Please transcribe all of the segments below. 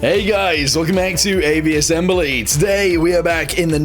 Hey guys, welcome back to Aviassembly. Today we are back in the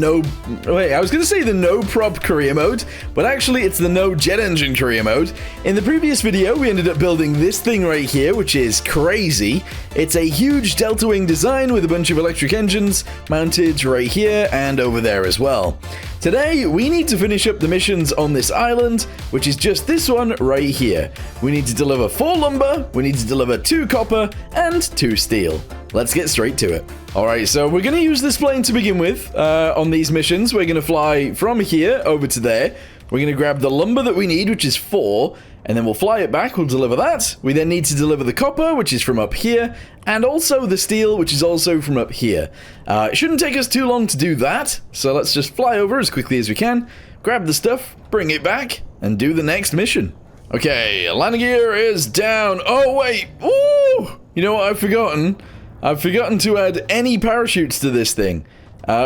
I was going to say the no prop career mode, but actually it's the no jet engine career mode. In the previous video we ended up building this thing right here, which is crazy. It's a huge delta wing design with a bunch of electric engines mounted right here and over there as well. Today we need to finish up the missions on this island, which is just this one right here. We need to deliver 4 lumber, we need to deliver 2 copper, and 2 steel. Let's get straight to it. Alright, so we're going to use this plane to begin with on these missions. We're going to fly from here over to there. We're going to grab the lumber that we need, which is 4, and then we'll fly it back. We'll deliver that. We then need to deliver the copper, which is from up here, and also the steel, which is also from up here. It shouldn't take us too long to do that, so let's just fly over as quickly as we can, grab the stuff, bring it back, and do the next mission. Okay, landing gear is down. Oh, wait. Ooh! You know what I've forgotten? I've forgotten to add any parachutes to this thing,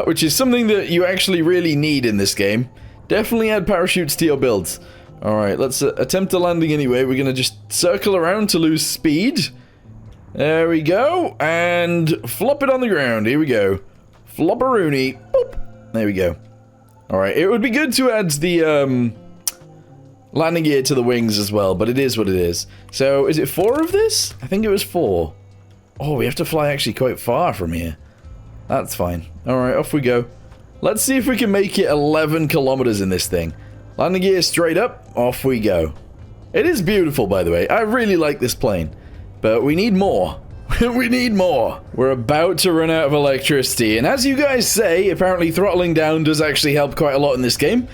which is something that you actually really need in this game. Definitely add parachutes to your builds. Alright, let's attempt a landing anyway. We're going to just circle around to lose speed. There we go. And flop it on the ground. Here we go. Flopperoonie. Boop. There we go. Alright, it would be good to add the landing gear to the wings as well, but it is what it is. So, is it 4 of this? I think it was 4. Oh, we have to fly actually quite far from here. That's fine. Alright, off we go. Let's see if we can make it 11 kilometers in this thing. Landing gear straight up, off we go. It is beautiful, by the way. I really like this plane. But we need more. We need more. We're about to run out of electricity. And as you guys say, apparently throttling down does actually help quite a lot in this game.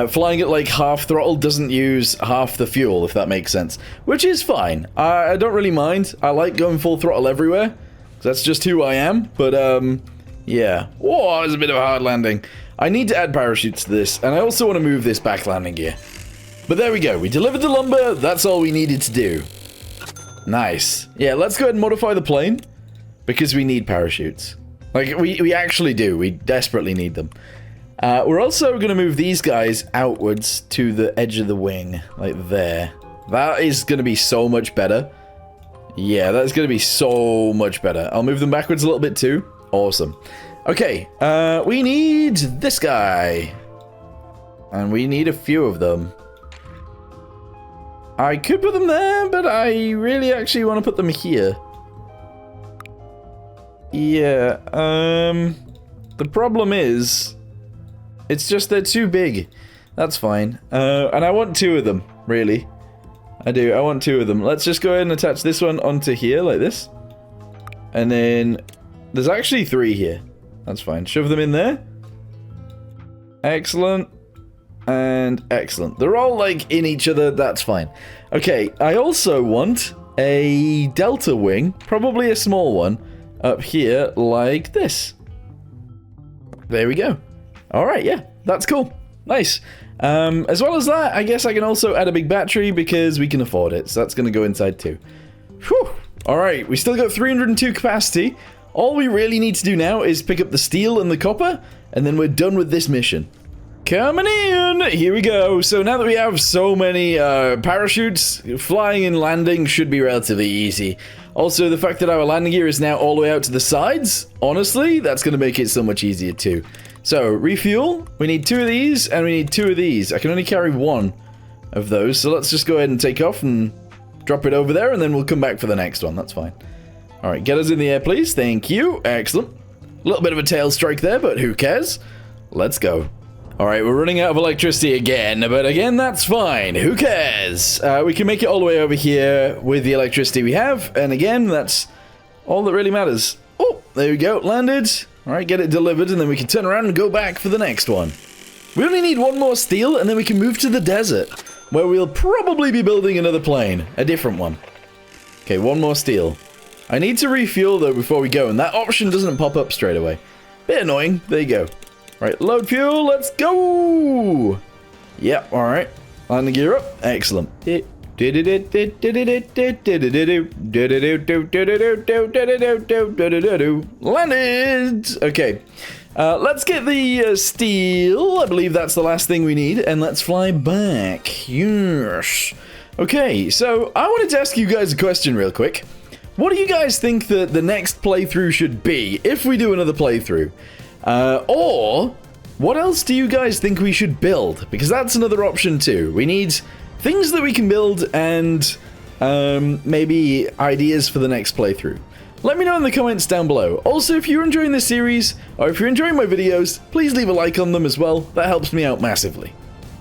Flying at like half throttle doesn't use half the fuel, if that makes sense. Which is fine. I don't really mind. I like going full throttle everywhere. That's just who I am. But, yeah. Whoa, it's a bit of a hard landing. I need to add parachutes to this, and I also want to move this back landing gear. But there we go. We delivered the lumber. That's all we needed to do. Nice. Yeah, let's go ahead and modify the plane, because we need parachutes. Like, we actually do. We desperately need them. We're also going to move these guys outwards to the edge of the wing, like there. That is going to be so much better. Yeah, that's going to be so much better. I'll move them backwards a little bit too. Awesome. Okay, we need this guy. And we need a few of them. I could put them there, but I really actually want to put them here. Yeah, the problem is, it's just they're too big. That's fine. And I want 2 of them, really. I do, I want 2 of them. Let's just go ahead and attach this one onto here, like this. And then, there's actually 3 here. That's fine. Shove them in there. Excellent. And excellent. They're all, like, in each other. That's fine. Okay, I also want a delta wing, probably a small one, up here like this. There we go. Alright, yeah, that's cool. Nice. As well as that, I guess I can also add a big battery because we can afford it. So that's going to go inside too. Whew. Alright, we still got 302 capacity. All we really need to do now is pick up the steel and the copper, and then we're done with this mission. Coming in! Here we go. So now that we have so many parachutes, flying and landing should be relatively easy. Also, the fact that our landing gear is now all the way out to the sides, honestly, that's going to make it so much easier too. So, refuel. We need 2 of these, and we need 2 of these. I can only carry 1 of those, so let's just go ahead and take off and drop it over there, and then we'll come back for the next one. That's fine. Alright, get us in the air, please. Thank you. Excellent. A little bit of a tail strike there, but who cares? Let's go. Alright, we're running out of electricity again, but again, that's fine. Who cares? We can make it all the way over here with the electricity we have, and again, that's all that really matters. Oh, there we go. Landed. Alright, get it delivered, and then we can turn around and go back for the next one. We only need 1 more steel, and then we can move to the desert, where we'll probably be building another plane. A different one. Okay, 1 more steel. I need to refuel, though, before we go, and that option doesn't pop up straight away. Bit annoying. There you go. Right, load fuel, let's go! Yep, alright. Landing gear up. Excellent. Landed! Okay. Let's get the steel. I believe that's the last thing we need. And let's fly back. Yes. Okay, so I wanted to ask you guys a question real quick. what do you guys think that the next playthrough should be, if we do another playthrough? Or, what else do you guys think we should build? Because that's another option too. We need things that we can build and maybe ideas for the next playthrough. Let me know in the comments down below. Also, if you're enjoying this series, or if you're enjoying my videos, please leave a like on them as well. That helps me out massively.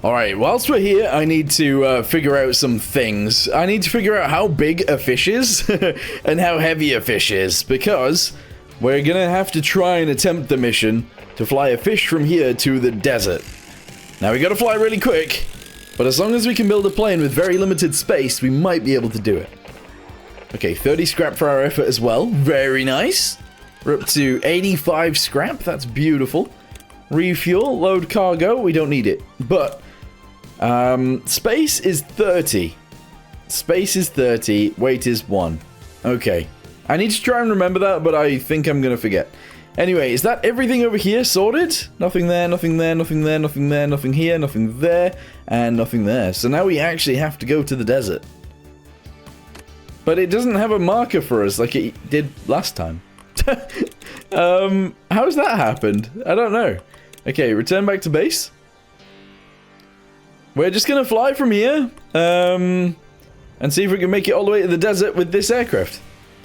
Alright, whilst we're here, I need to figure out some things. I need to figure out how big a fish is and how heavy a fish is, because we're gonna have to try and attempt the mission to fly a fish from here to the desert. Now, we gotta fly really quick, but as long as we can build a plane with very limited space, we might be able to do it. Okay, 30 scrap for our effort as well. Very nice. We're up to 85 scrap. That's beautiful. Refuel, load cargo. We don't need it, but space is 30. Space is 30. Weight is 1. Okay. I need to try and remember that, but I think I'm going to forget. Anyway, is that everything over here sorted? Nothing there, nothing there, nothing there, nothing there, nothing here, nothing there, and nothing there. So now we actually have to go to the desert. But it doesn't have a marker for us like it did last time. How's that happened? I don't know. Okay, return back to base. We're just gonna fly from here, and see if we can make it all the way to the desert with this aircraft.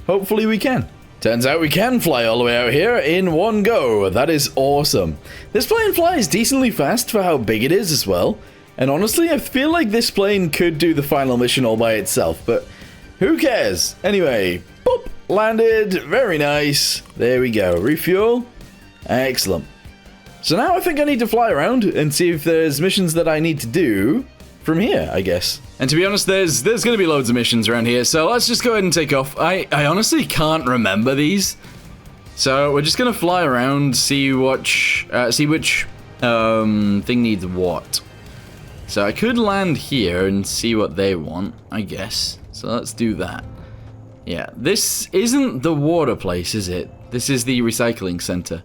Hopefully we can. Turns out we can fly all the way out here in one go. That is awesome. This plane flies decently fast for how big it is as well. And honestly, I feel like this plane could do the final mission all by itself, but who cares? Anyway, boop, landed. Very nice. There we go. Refuel. Excellent. So now I think I need to fly around and see if there's missions that I need to do from here, I guess. And to be honest, there's going to be loads of missions around here, so let's just go ahead and take off. I honestly can't remember these. So we're just going to fly around, see which thing needs what. So I could land here and see what they want, I guess. So let's do that. Yeah, this isn't the water place, is it? This is the recycling center.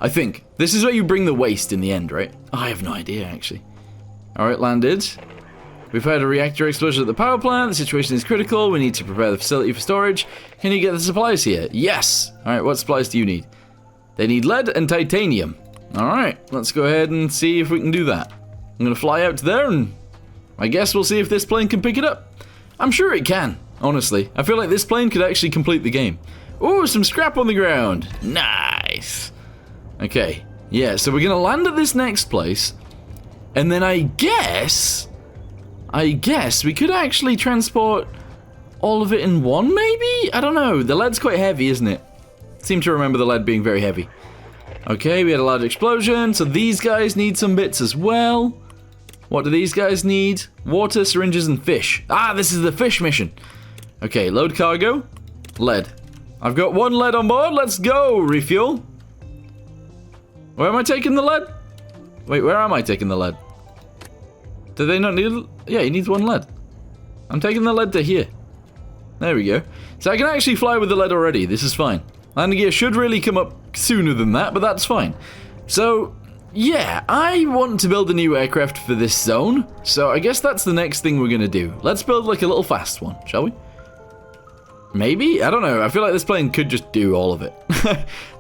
I think. This is where you bring the waste in the end, right? Oh, I have no idea, actually. Alright, landed. We've had a reactor explosion at the power plant. The situation is critical. We need to prepare the facility for storage. Can you get the supplies here? Yes! Alright, what supplies do you need? They need lead and titanium. Alright, let's go ahead and see if we can do that. I'm gonna fly out to there and I guess we'll see if this plane can pick it up. I'm sure it can, honestly. I feel like this plane could actually complete the game. Ooh, some scrap on the ground. Nice. Okay, yeah, so we're gonna land at this next place, and then I guess we could actually transport all of it in one, maybe? I don't know. The lead's quite heavy, isn't it? Seem to remember the lead being very heavy. Okay, we had a large explosion, so these guys need some bits as well. What do these guys need? Water, syringes, and fish. Ah, this is the fish mission. Okay, load cargo. Lead. I've got 1 lead on board. Let's go. Refuel. Where am I taking the lead? Wait, where am I taking the lead? Do they not need... Yeah, he needs 1 lead. I'm taking the lead to here. There we go. So I can actually fly with the lead already. This is fine. Landing gear should really come up sooner than that, but that's fine. So, yeah, I want to build a new aircraft for this zone. So I guess that's the next thing we're going to do. Let's build like a little fast one, shall we? Maybe? I don't know. I feel like this plane could just do all of it.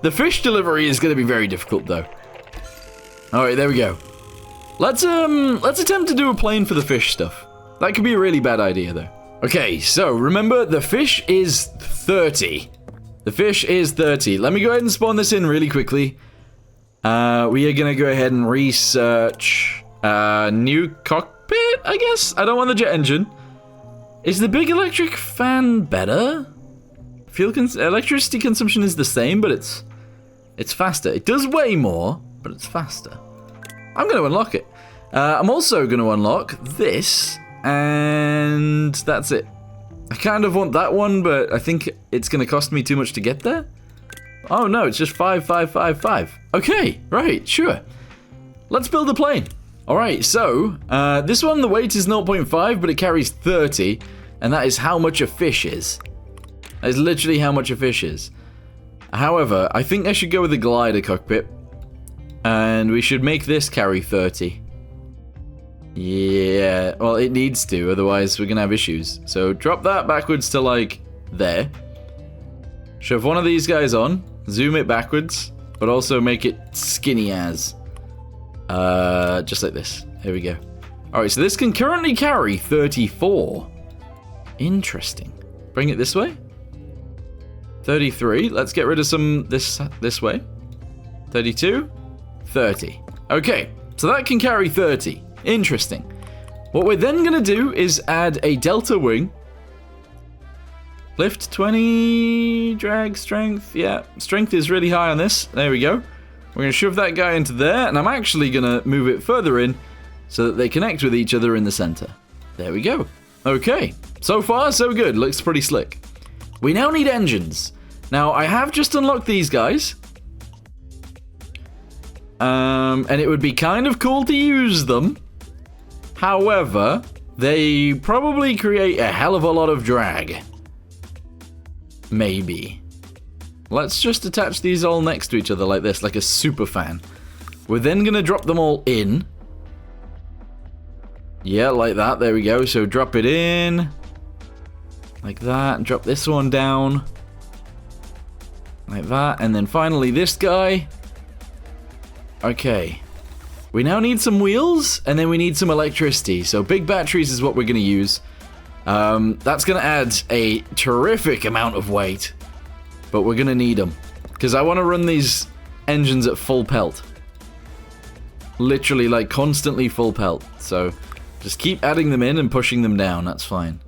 The fish delivery is going to be very difficult, though. Alright, there we go. Let's attempt to do a plane for the fish stuff. That could be a really bad idea, though. Okay, so remember, the fish is 30. The fish is 30. Let me go ahead and spawn this in really quickly. We are going to go ahead and research new cockpit, I guess? I don't want the jet engine. Is the big electric fan better? Electricity consumption is the same, but it's faster. It does weigh more, but it's faster. I'm going to unlock it. I'm also going to unlock this, and that's it. I kind of want that one, but I think it's going to cost me too much to get there. Oh no, it's just 5555. Okay, right, sure. Let's build a plane. Alright, so, this one, the weight is 0.5, but it carries 30, and that is how much a fish is. That is literally how much a fish is. However, I think I should go with the glider cockpit, and we should make this carry 30. Yeah, well, it needs to, otherwise we're gonna have issues. So, drop that backwards to, like, there. Shove one of these guys on. Zoom it backwards. But also make it skinny as. Just like this. Here we go. Alright, so this can currently carry 34. Interesting. Bring it this way. 33. Let's get rid of some this way. 32. 30. Okay, so that can carry 30. Interesting. What we're then going to do is add a delta wing. Lift 20. Drag strength. Yeah, strength is really high on this. There we go. We're going to shove that guy into there, and I'm actually going to move it further in so that they connect with each other in the center. There we go. Okay, so far so good. Looks pretty slick. We now need engines. Now, I have just unlocked these guys. And it would be kind of cool to use them. However, they probably create a hell of a lot of drag. Maybe. Let's just attach these all next to each other like this, like a super fan. We're then going to drop them all in. Yeah, like that. There we go. So drop it in. Like that. And drop this one down. Like that. And then finally this guy. Okay. We now need some wheels, and then we need some electricity. So big batteries is what we're going to use. That's going to add a terrific amount of weight. But we're going to need them. Because I want to run these engines at full pelt. Literally, like, constantly full pelt. So, just keep adding them in and pushing them down. That's fine.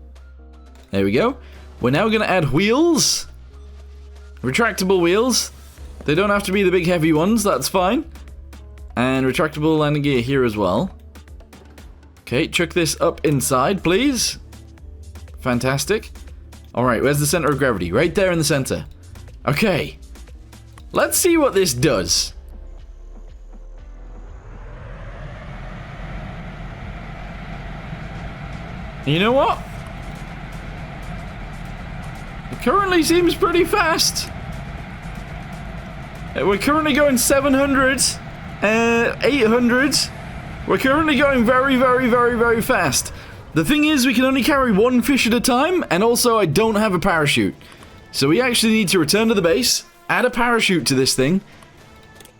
There we go. We're now going to add wheels. Retractable wheels. They don't have to be the big heavy ones. That's fine. And retractable landing gear here as well. Okay, chuck this up inside, please. Fantastic. Alright, where's the center of gravity? Right there in the center. Okay. Let's see what this does. You know what? It currently seems pretty fast. We're currently going 700, 800. We're currently going very, very, very, very fast. The thing is, we can only carry one fish at a time, and also I don't have a parachute. So we actually need to return to the base, add a parachute to this thing,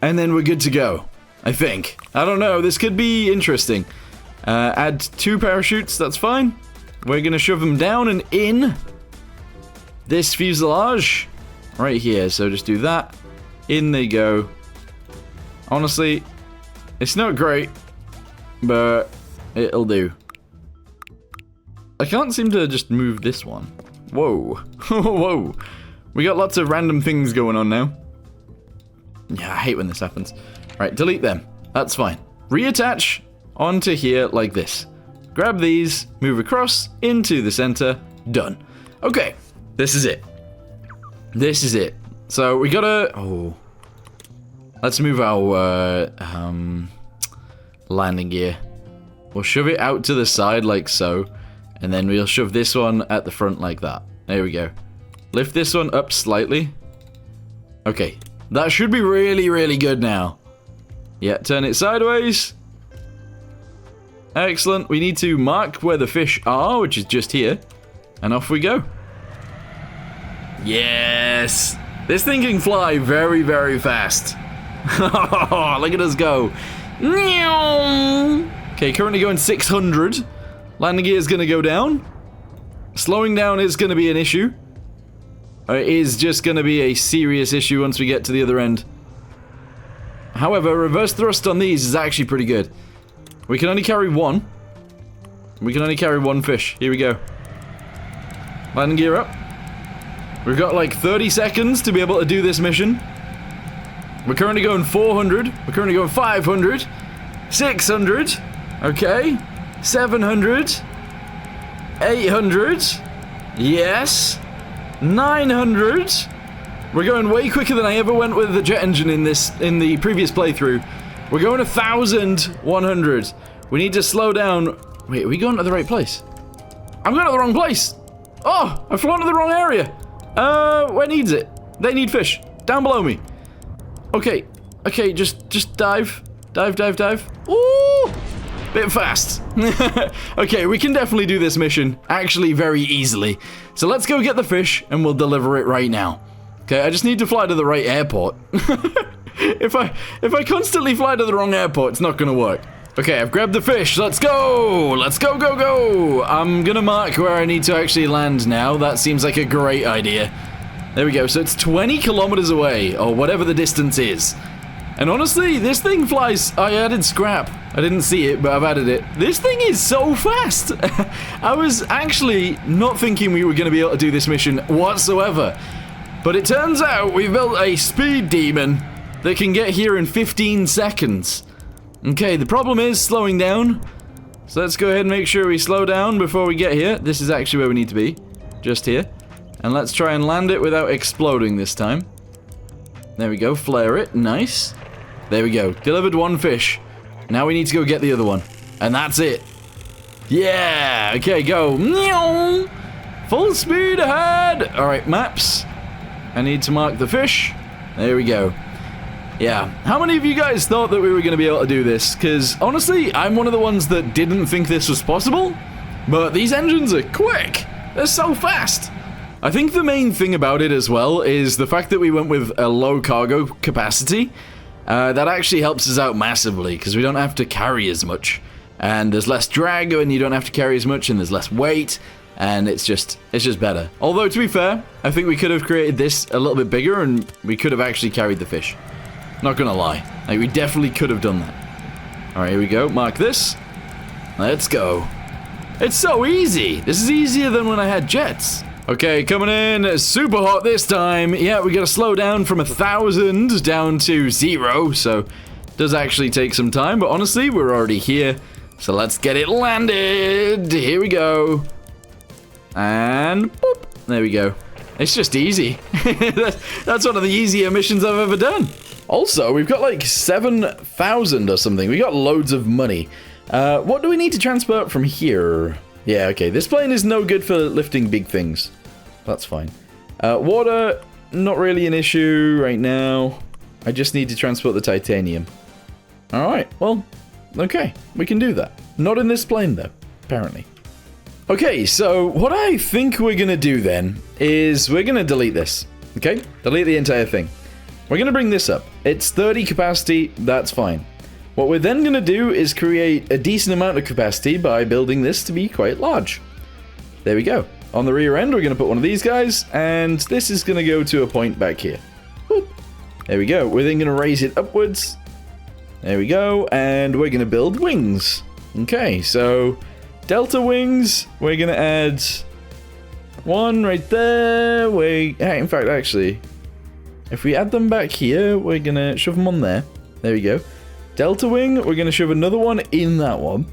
and then we're good to go. I think. I don't know, this could be interesting. Add 2 parachutes, that's fine. We're gonna shove them down and in this fuselage right here. So just do that. In they go. Honestly, it's not great, but it'll do. I can't seem to just move this one. Whoa. Whoa. We got lots of random things going on now. Yeah, I hate when this happens. Right, delete them. That's fine. Reattach onto here like this. Grab these, move across into the center. Done. Okay, this is it. This is it. So we gotta... Oh. Let's move our landing gear. We'll shove it out to the side like so. And then we'll shove this one at the front like that. There we go. Lift this one up slightly. Okay. That should be really, really good now. Yeah, turn it sideways. Excellent. We need to mark where the fish are, which is just here. And off we go. Yes! This thing can fly very, very fast. Look at us go. Okay, currently going 600. Landing gear is going to go down. Slowing down is going to be an issue. It is just going to be a serious issue once we get to the other end. However, reverse thrust on these is actually pretty good. We can only carry one. We can only carry one fish. Here we go. Landing gear up. We've got like 30 seconds to be able to do this mission. We're currently going 400. We're currently going 500. 600. Okay. 700. 800. Yes. 900. We're going way quicker than I ever went with the jet engine in the previous playthrough. We're going 1,100. We need to slow down. Wait, are we going to the right place? I'm going to the wrong place. Oh, I've flown to the wrong area. Where needs it? They need fish. Down below me. Okay. Okay, just dive. Dive, dive, dive. Ooh! Bit fast. Okay, we can definitely do this mission. Actually, very easily. So let's go get the fish, and we'll deliver it right now. Okay, I just need to fly to the right airport. If I constantly fly to the wrong airport, it's not gonna work. Okay, I've grabbed the fish. Let's go! Let's go, go, go! I'm gonna mark where I need to actually land now. That seems like a great idea. There we go. So it's 20 kilometers away, or whatever the distance is. And honestly, this thing flies... I added scrap. I didn't see it, but I've added it. This thing is so fast! I was actually not thinking we were going to be able to do this mission whatsoever. But it turns out we've built a speed demon that can get here in 15 seconds. Okay, the problem is slowing down. So let's go ahead and make sure we slow down before we get here. This is actually where we need to be. Just here. And let's try and land it without exploding this time. There we go, flare it, nice. There we go, delivered one fish. Now we need to go get the other one. And that's it. Yeah, okay, go. Full speed ahead. All right, maps. I need to mark the fish. There we go. Yeah, how many of you guys thought that we were going to be able to do this? Because honestly, I'm one of the ones that didn't think this was possible. But these engines are quick. They're so fast. I think the main thing about it as well is the fact that we went with a low cargo capacity. That actually helps us out massively because we don't have to carry as much. And there's less drag and you don't have to carry as much and there's less weight. And it's just better. Although, to be fair, I think we could have created this a little bit bigger and we could have actually carried the fish. Not gonna lie. Like, we definitely could have done that. Alright, here we go. Mark this. Let's go. It's so easy. This is easier than when I had jets. Okay, coming in super hot this time. Yeah, we gotta slow down from 1,000 down to 0, so it does actually take some time, but honestly, we're already here. So let's get it landed. Here we go. And boop. There we go. It's just easy. That's one of the easier missions I've ever done. Also, we've got like 7,000 or something. We got loads of money. What do we need to transport from here? Yeah, okay. This plane is no good for lifting big things. That's fine. Water, not really an issue right now. I just need to transport the titanium. Alright, well, okay. We can do that. Not in this plane, though, apparently. Okay, so what I think we're going to do then is we're going to delete this. Okay? Delete the entire thing. We're going to bring this up. It's 30 capacity. That's fine. What we're then going to do is create a decent amount of capacity by building this to be quite large. There we go. On the rear end, we're going to put one of these guys, and this is going to go to a point back here. Whoop. There we go. We're then going to raise it upwards. There we go, and we're going to build wings. Okay, so delta wings, we're going to add one right there. In fact, actually, if we add them back here, we're going to shove them on there. There we go. Delta wing, we're going to shove another one in that one.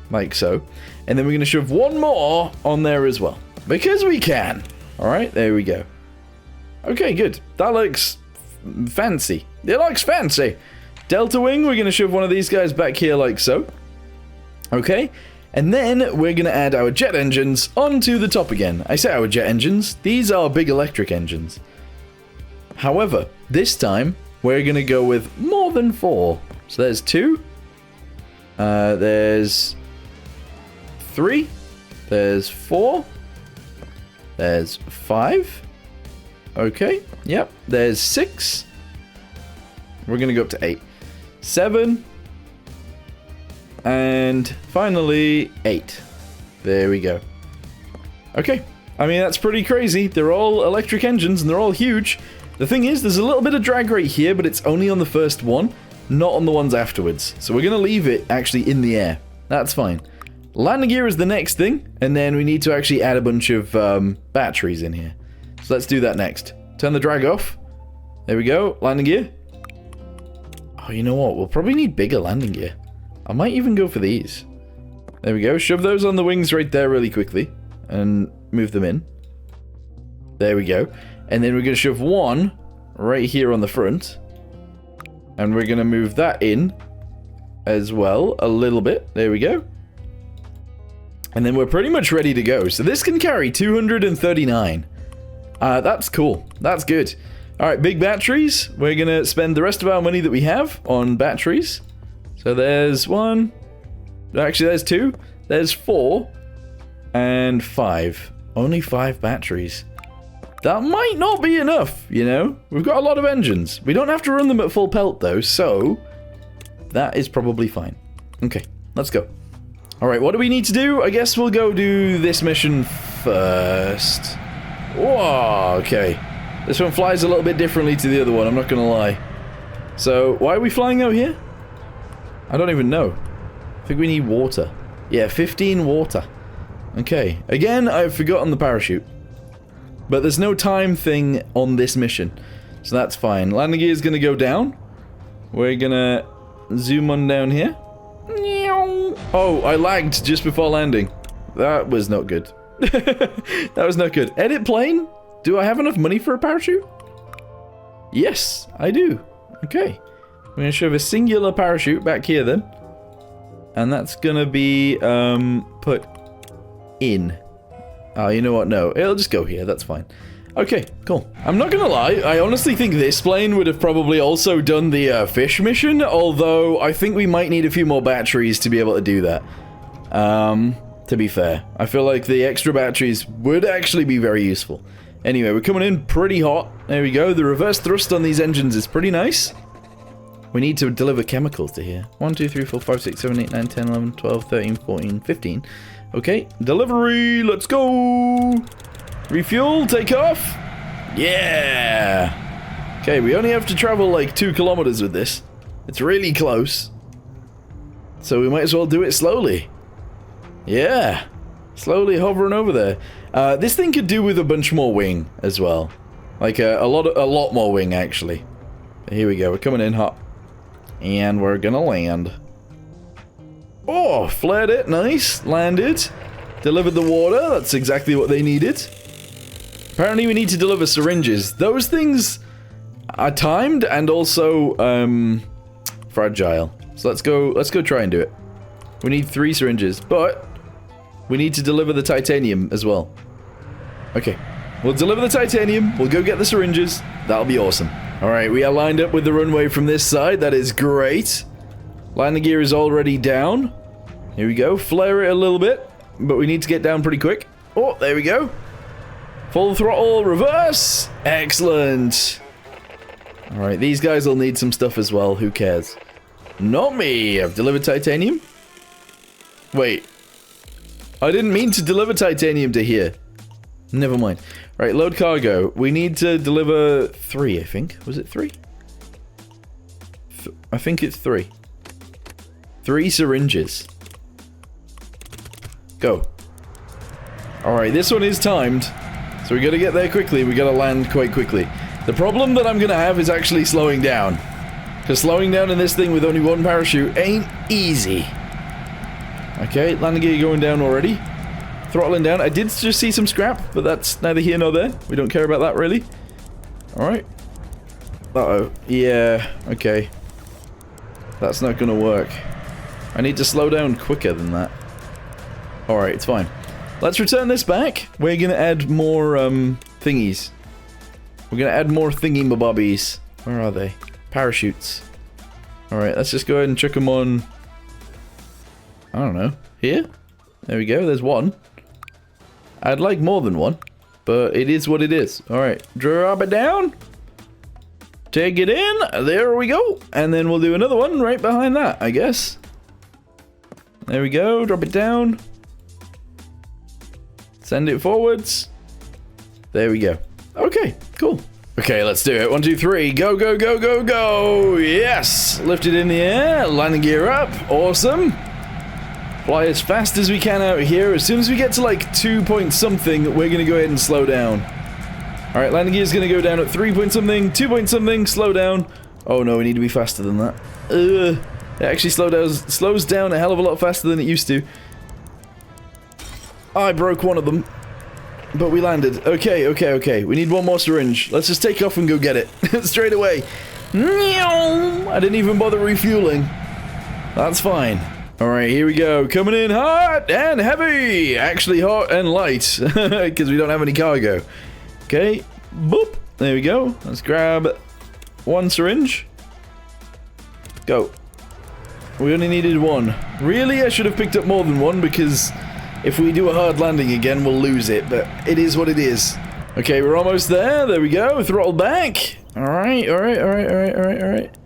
Like so. And then we're going to shove one more on there as well. Because we can. Alright, there we go. Okay, good. That looks fancy. It looks fancy. Delta wing, we're going to shove one of these guys back here like so. Okay. And then we're going to add our jet engines onto the top again. I say our jet engines. These are big electric engines. However, this time, we're going to go with more than 4. So there's 2. There's 3. There's 4. There's 5. Okay. Yep. There's 6. We're going to go up to 8. 7. And finally, 8. There we go. Okay. I mean, that's pretty crazy. They're all electric engines and they're all huge. The thing is, there's a little bit of drag right here, but it's only on the first one, not on the ones afterwards. So we're going to leave it actually in the air. That's fine. Landing gear is the next thing, and then we need to actually add a bunch of batteries in here. So let's do that next. Turn the drag off. There we go. Landing gear. Oh, you know what? We'll probably need bigger landing gear. I might even go for these. There we go. Shove those on the wings right there really quickly, and move them in. There we go. And then we're going to shove one right here on the front. And we're going to move that in as well a little bit. There we go. And then we're pretty much ready to go. So this can carry 239. That's cool. That's good. All right, big batteries. We're going to spend the rest of our money that we have on batteries. So there's 1. Actually, there's 2. There's 4. And 5. Only 5 batteries. That might not be enough, you know? We've got a lot of engines. We don't have to run them at full pelt, though, so that is probably fine. Okay, let's go. All right, what do we need to do? I guess we'll go do this mission first. Whoa, okay. This one flies a little bit differently to the other one, I'm not gonna lie. So, why are we flying out here? I don't even know. I think we need water. Yeah, 15 water. Okay, again, I've forgotten the parachute. But there's no time thing on this mission, so that's fine. Landing gear is gonna go down. We're gonna zoom on down here. Oh, I lagged just before landing. That was not good. That was not good. Edit plane? Do I have enough money for a parachute? Yes, I do. Okay. We're gonna shove a singular parachute back here then. And that's gonna be, put in. Oh, you know what? No, it'll just go here. That's fine. Okay, cool. I'm not gonna lie, I honestly think this plane would have probably also done the fish mission, although I think we might need a few more batteries to be able to do that. To be fair. I feel like the extra batteries would actually be very useful. Anyway, we're coming in pretty hot. There we go. The reverse thrust on these engines is pretty nice. We need to deliver chemicals to here. 1, 2, 3, 4, 5, 6, 7, 8, 9, 10, 11, 12, 13, 14, 15. Okay, delivery, let's go! Refuel, take off! Yeah! Okay, we only have to travel like 2 kilometers with this. It's really close. So we might as well do it slowly. Yeah! Slowly hovering over there. This thing could do with a bunch more wing as well. Like a lot more wing actually. Here we go, we're coming in hot. And we're gonna land. Oh, flared it, nice, landed. Delivered the water, that's exactly what they needed. Apparently we need to deliver syringes. Those things are timed and also, fragile. So let's go try and do it. We need 3 syringes, but we need to deliver the titanium as well. Okay, we'll deliver the titanium, we'll go get the syringes, that'll be awesome. Alright, we are lined up with the runway from this side, that is great. Landing gear is already down. Here we go, flare it a little bit, but we need to get down pretty quick. Oh, there we go. Full throttle, reverse! Excellent! Alright, these guys will need some stuff as well, who cares? Not me! I've delivered titanium? Wait. I didn't mean to deliver titanium to here. Never mind. Right, load cargo. We need to deliver 3, I think. Was it 3? I think it's 3. 3 syringes. Go. Alright, this one is timed. So we gotta get there quickly. We gotta land quite quickly. The problem that I'm gonna have is actually slowing down. Because slowing down in this thing with only 1 parachute ain't easy. Okay, landing gear going down already. Throttling down. I did just see some scrap, but that's neither here nor there. We don't care about that, really. Alright. Uh-oh. Yeah, okay. That's not gonna work. I need to slow down quicker than that. Alright, it's fine. Let's return this back. We're gonna add more, thingies. We're gonna add more thingy-mabobbies. Where are they? Parachutes. Alright, let's just go ahead and chuck them on... I don't know. Here? There we go, there's 1. I'd like more than 1, but it is what it is. Alright, drop it down. Take it in. There we go. And then we'll do another one right behind that, I guess. There we go, drop it down. Send it forwards. There we go. Okay, cool. Okay, let's do it. 1, 2, 3. Go, go, go, go, go. Yes. Lift it in the air. Landing gear up. Awesome. Fly as fast as we can out here. As soon as we get to like 2 point something, we're going to go ahead and slow down. Alright, landing gear is going to go down at 3 point something, 2 point something, slow down. Oh no, we need to be faster than that. It actually slows down a hell of a lot faster than it used to. I broke one of them. But we landed. Okay, okay, okay. We need 1 more syringe. Let's just take off and go get it. Straight away. I didn't even bother refueling. That's fine. Alright, here we go. Coming in hot and heavy. Actually hot and light. Because we don't have any cargo. Okay. Boop. There we go. Let's grab 1 syringe. Go. We only needed 1. Really? I should have picked up more than 1 because if we do a hard landing again, we'll lose it. But it is what it is. Okay, we're almost there. There we go. Throttle back. Alright, alright, alright, alright, alright, alright.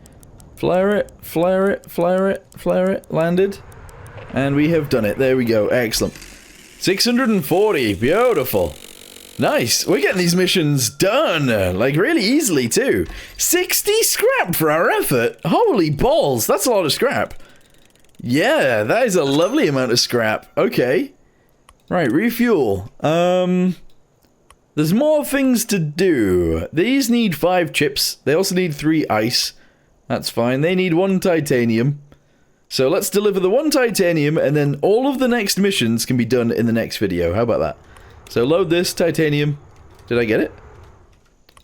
Flare it, flare it, flare it, flare it. Landed. And we have done it. There we go. Excellent. 640. Beautiful. Nice. We're getting these missions done. Like, really easily, too. 60 scrap for our effort. Holy balls. That's a lot of scrap. Yeah, that is a lovely amount of scrap. Okay. Right, refuel. There's more things to do. These need 5 chips. They also need 3 ice. That's fine. They need 1 titanium. So let's deliver the 1 titanium, and then all of the next missions can be done in the next video. How about that? So load this titanium. Did I get it?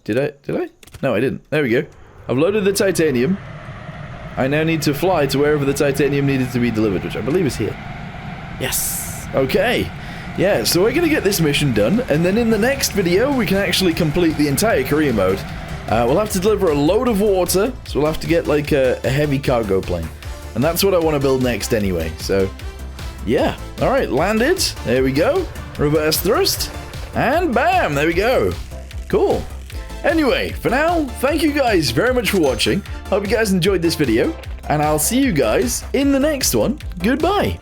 Did I? No, I didn't. There we go. I've loaded the titanium. I now need to fly to wherever the titanium needed to be delivered, which I believe is here. Yes. Okay. Yeah, so we're going to get this mission done, and then in the next video, we can actually complete the entire career mode. We'll have to deliver a load of water, so we'll have to get, like, a heavy cargo plane. And that's what I want to build next anyway, so... yeah. Alright, landed. There we go. Reverse thrust. And bam! There we go. Cool. Anyway, for now, thank you guys very much for watching. Hope you guys enjoyed this video, and I'll see you guys in the next one. Goodbye.